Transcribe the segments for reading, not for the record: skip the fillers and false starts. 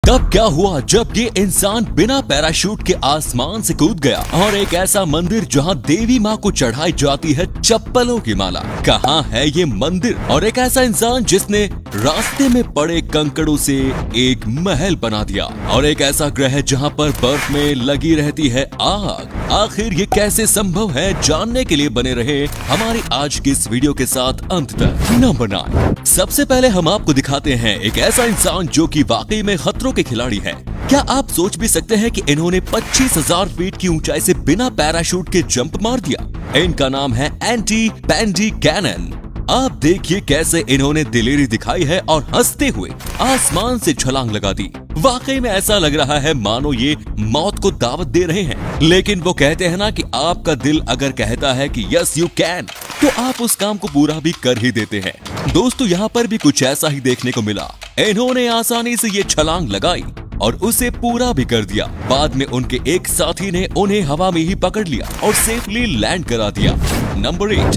तब क्या हुआ जब ये इंसान बिना पैराशूट के आसमान से कूद गया और एक ऐसा मंदिर जहाँ देवी माँ को चढ़ाई जाती है चप्पलों की माला। कहाँ है ये मंदिर? और एक ऐसा इंसान जिसने रास्ते में पड़े कंकड़ों से एक महल बना दिया, और एक ऐसा ग्रह जहाँ पर बर्फ में लगी रहती है आग। आखिर ये कैसे संभव है? जानने के लिए बने रहे हमारी आज की इस वीडियो के साथ अंत तक। नंबर 9, सबसे पहले हम आपको दिखाते हैं एक ऐसा इंसान जो कि वाकई में खतरों के खिलाड़ी है। क्या आप सोच भी सकते हैं कि इन्होंने 25,000 फीट की ऊंचाई से बिना पैराशूट के जंप मार दिया? इनका नाम है एंटी पैंडी कैनन। आप देखिए कैसे इन्होंने दिलेरी दिखाई है और हंसते हुए आसमान से छलांग लगा दी। वाकई में ऐसा लग रहा है मानो ये मौत को दावत दे रहे हैं। लेकिन वो कहते हैं ना कि आपका दिल अगर कहता है कि यस यू कैन, तो आप उस काम को पूरा भी कर ही देते हैं। दोस्तों, यहाँ पर भी कुछ ऐसा ही देखने को मिला। इन्होंने आसानी से ये छलांग लगाई और उसे पूरा भी कर दिया। बाद में उनके एक साथी ने उन्हें हवा में ही पकड़ लिया और सेफली लैंड करा दिया। नंबर 8,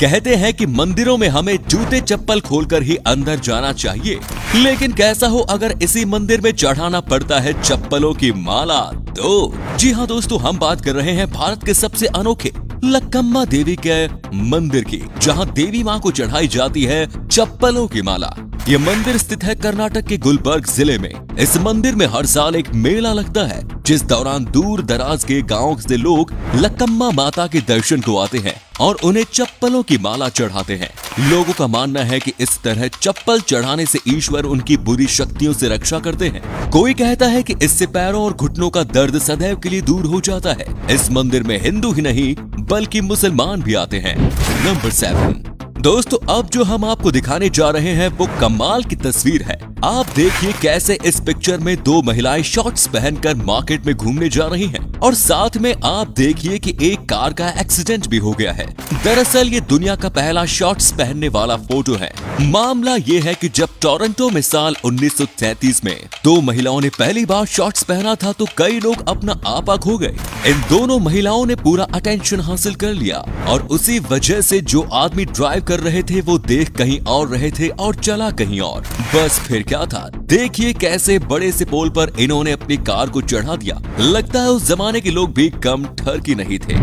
कहते हैं कि मंदिरों में हमें जूते चप्पल खोलकर ही अंदर जाना चाहिए, लेकिन कैसा हो अगर इसी मंदिर में चढ़ाना पड़ता है चप्पलों की माला? तो जी हाँ दोस्तों, हम बात कर रहे हैं भारत के सबसे अनोखे लक्कम्मा देवी के मंदिर की, जहां देवी मां को चढ़ाई जाती है चप्पलों की माला। ये मंदिर स्थित है कर्नाटक के गुलबर्ग जिले में। इस मंदिर में हर साल एक मेला लगता है, जिस दौरान दूर दराज के गांव से लोग लक्कम्मा माता के दर्शन को आते हैं और उन्हें चप्पलों की माला चढ़ाते हैं। लोगों का मानना है कि इस तरह चप्पल चढ़ाने से ईश्वर उनकी बुरी शक्तियों से रक्षा करते हैं। कोई कहता है कि इससे पैरों और घुटनों का दर्द सदैव के लिए दूर हो जाता है। इस मंदिर में हिंदू ही नहीं बल्कि मुसलमान भी आते हैं। नंबर 7, दोस्तों, अब जो हम आपको दिखाने जा रहे हैं वो कमाल की तस्वीर है। आप देखिए कैसे इस पिक्चर में दो महिलाएं शॉर्ट्स पहनकर मार्केट में घूमने जा रही हैं, और साथ में आप देखिए कि एक कार का एक्सीडेंट भी हो गया है। दरअसल ये दुनिया का पहला शॉर्ट्स पहनने वाला फोटो है। मामला ये है कि जब टोरंटो में साल 1933 में दो महिलाओं ने पहली बार शॉर्ट्स पहना था तो कई लोग अपना आपा खो गए। इन दोनों महिलाओं ने पूरा अटेंशन हासिल कर लिया, और उसी वजह से जो आदमी ड्राइव कर रहे थे वो देख कहीं और रहे थे और चला कहीं और। बस फिर क्या था, देखिए कैसे बड़े से पोल पर इन्होंने अपनी कार को चढ़ा दिया। लगता है उस जमाने के लोग भी कम ठरकी नहीं थे।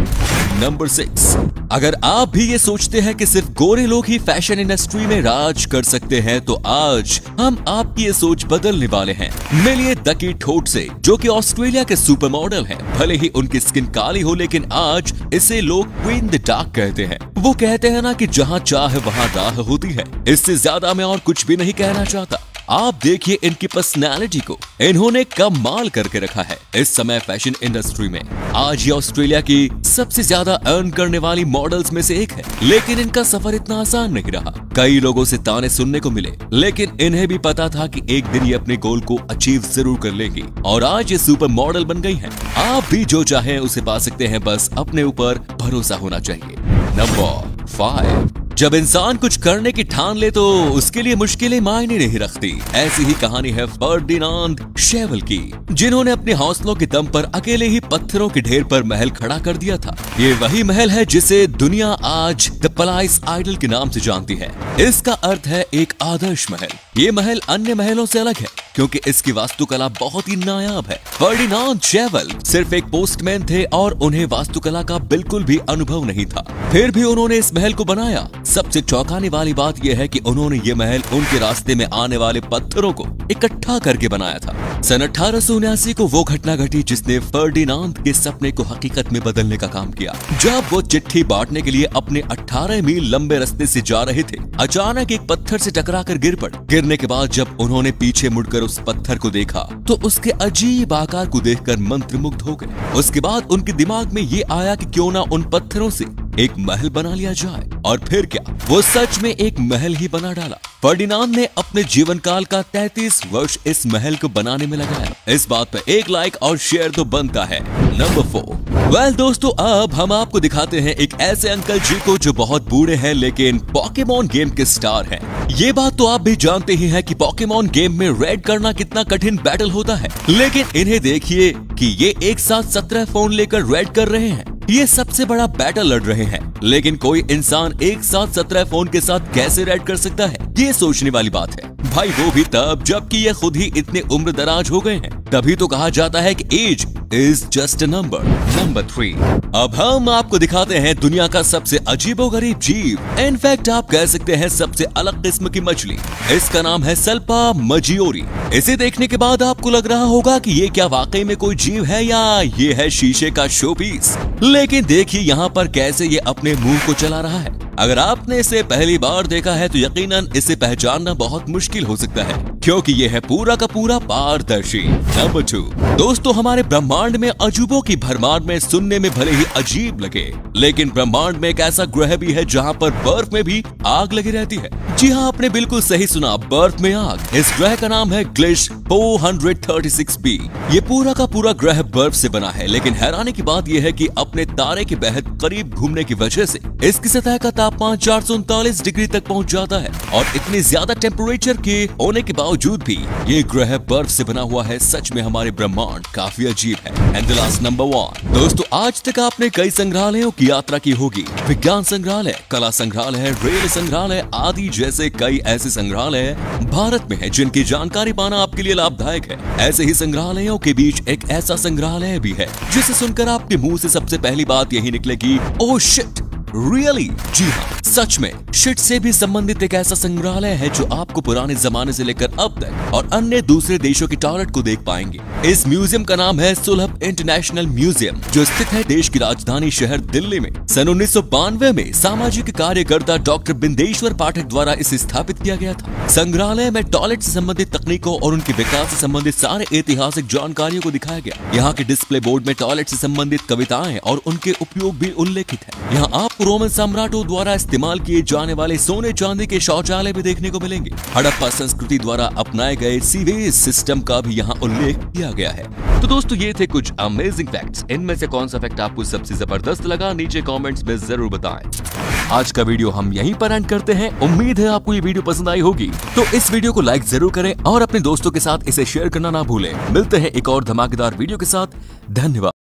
नंबर 6, अगर आप भी ये सोचते हैं कि सिर्फ गोरे लोग ही फैशन इंडस्ट्री में राज कर सकते हैं, तो आज हम आपकी ये सोच बदलने वाले हैं। मिलिए दकी ठोट से, जो कि ऑस्ट्रेलिया के सुपर मॉडल हैं। भले ही उनकी स्किन काली हो, लेकिन आज इसे लोग क्वीन द डार्क कहते हैं। वो कहते हैं ना कि जहाँ चाह वहाँ राह होती है। इससे ज्यादा मैं और कुछ भी नहीं कहना चाहता। आप देखिए इनकी पर्सनालिटी को, इन्होंने कमाल करके रखा है इस समय फैशन इंडस्ट्री में। आज ये ऑस्ट्रेलिया की सबसे ज्यादा अर्न करने वाली मॉडल्स में से एक है, लेकिन इनका सफर इतना आसान नहीं रहा। कई लोगों से ताने सुनने को मिले, लेकिन इन्हें भी पता था कि एक दिन ये अपने गोल को अचीव जरूर कर लेंगी, और आज ये सुपर मॉडल बन गई हैं। आप भी जो चाहें उसे पा सकते हैं, बस अपने ऊपर भरोसा होना चाहिए। नंबर 5, जब इंसान कुछ करने की ठान ले तो उसके लिए मुश्किलें मायने नहीं रखती। ऐसी ही कहानी है फर्डिनांड शेवल की, जिन्होंने अपने हौसलों के दम पर अकेले ही पत्थरों के ढेर पर महल खड़ा कर दिया था। ये वही महल है जिसे दुनिया आज द पलाइस आइडल के नाम से जानती है। इसका अर्थ है एक आदर्श महल। ये महल अन्य महलों से अलग है क्योंकि इसकी वास्तुकला बहुत ही नायाब है। फर्डिनांड शेवल सिर्फ एक पोस्टमैन थे और उन्हें वास्तुकला का बिल्कुल भी अनुभव नहीं था, फिर भी उन्होंने इस महल को बनाया। सबसे चौंकाने वाली बात यह है कि उन्होंने ये महल उनके रास्ते में आने वाले पत्थरों को इकट्ठा करके बनाया था। सन 1879 को वो घटना घटी जिसने फर्डिनांड के सपने को हकीकत में बदलने का काम किया। जब वो चिट्ठी बांटने के लिए अपने 18 मील लंबे रास्ते से जा रहे थे, अचानक एक पत्थर से टकराकर गिर पड़े। गिरने के बाद जब उन्होंने पीछे मुड़कर उस पत्थर को देखा तो उसके अजीब आकार को देखकर मंत्रमुग्ध हो गए। उसके बाद उनके दिमाग में ये आया कि क्यों ना उन पत्थरों से एक महल बना लिया जाए, और फिर क्या, वो सच में एक महल ही बना डाला। फर्डिनांड ने अपने जीवन काल का 33 वर्ष इस महल को बनाने में लगाया। इस बात पर एक लाइक और शेयर तो बनता है। नंबर 4, दोस्तों, अब हम आपको दिखाते हैं एक ऐसे अंकल जी को जो बहुत बूढ़े हैं लेकिन पोकेमॉन गेम के स्टार हैं। ये बात तो आप भी जानते ही हैं कि पोकेमॉन गेम में रेड करना कितना कठिन बैटल होता है, लेकिन इन्हें देखिए कि ये एक साथ 17 फोन लेकर रेड कर रहे हैं। ये सबसे बड़ा बैटल लड़ रहे हैं, लेकिन कोई इंसान एक साथ 17 फोन के साथ कैसे राइड कर सकता है, ये सोचने वाली बात है भाई। वो भी तब जबकि ये खुद ही इतने उम्र दराज हो गए हैं। तभी तो कहा जाता है कि age is just a number. Number 3, अब हम आपको दिखाते हैं दुनिया का सबसे अजीबोगरीब जीव, इनफैक्ट आप कह सकते हैं सबसे अलग किस्म की मछली। इसका नाम है सल्पा मजियोरी। इसे देखने के बाद आपको लग रहा होगा कि ये क्या वाकई में कोई जीव है या ये है शीशे का शोपीस। लेकिन देखिए यहाँ पर कैसे ये अपने मुंह को चला रहा है। अगर आपने इसे पहली बार देखा है तो यकीनन इसे पहचानना बहुत मुश्किल हो सकता है, क्योंकि ये है पूरा का पूरा पारदर्शी। नंबर 2, दोस्तों हमारे ब्रह्मांड में अजूबों की भरमार में सुनने में भले ही अजीब लगे, लेकिन ब्रह्मांड में एक ऐसा ग्रह भी है जहाँ पर बर्फ में भी आग लगी रहती है। जी हाँ, आपने बिल्कुल सही सुना, बर्फ में आग। इस ग्रह का नाम है ग्लिश 436b। ये पूरा का पूरा ग्रह बर्फ से बना है, लेकिन हैरानी की बात यह है कि अपने तारे के बेहद करीब घूमने की वजह से इसकी सतह का तापमान 439 डिग्री तक पहुंच जाता है। और इतनी ज्यादा टेम्परेचर के होने के बावजूद भी ये ग्रह बर्फ से बना हुआ है। सच में हमारे ब्रह्मांड काफी अजीब है। एंड द लास्ट नंबर 1, दोस्तों आज तक आपने कई संग्रहालयों की यात्रा की होगी। विज्ञान संग्रहालय, कला संग्रहालय, रेल संग्रहालय आदि जैसे कई ऐसे संग्रहालय भारत में है जिनकी जानकारी पाना आपके लिए लाभदायक है। ऐसे ही संग्रहालयों के बीच एक ऐसा संग्रहालय भी है जिसे सुनकर आपके मुंह से सबसे पहली बात यही निकलेगी, ओह शिट, रियली? जी हाँ, सच में शिट से भी संबंधित एक ऐसा संग्रहालय है जो आपको पुराने जमाने से लेकर अब तक और अन्य दूसरे देशों की टॉयलेट को देख पाएंगे। इस म्यूजियम का नाम है सुलभ इंटरनेशनल म्यूजियम, जो स्थित है देश की राजधानी शहर दिल्ली में। सन 1992 में सामाजिक कार्यकर्ता डॉक्टर बिंदेश्वर पाठक द्वारा इसे स्थापित किया गया था। संग्रहालय में टॉयलेट से संबंधित तकनीकों और उनके विकास से संबंधित सारे ऐतिहासिक जानकारियों को दिखाया गया। यहाँ के डिस्प्ले बोर्ड में टॉयलेट से संबंधित कविताएं और उनके उपयोग भी उल्लेखित है। यहाँ आपको रोमन सम्राटों द्वारा इस्तेमाल किए जाने वाले सोने चांदी के शौचालय भी देखने को मिलेंगे। हड़प्पा संस्कृति द्वारा अपनाए गए सीवेज सिस्टम का भी यहाँ उल्लेख किया गया है। तो दोस्तों ये थे कुछ अमेजिंग फैक्ट्स। इनमें से कौन सा फैक्ट आपको सबसे जबरदस्त लगा, नीचे कमेंट्स में जरूर बताएं। आज का वीडियो हम यहीं पर एंड करते हैं। उम्मीद है आपको ये वीडियो पसंद आई होगी, तो इस वीडियो को लाइक जरूर करें और अपने दोस्तों के साथ इसे शेयर करना ना भूलें। मिलते हैं एक और धमाकेदार वीडियो के साथ। धन्यवाद।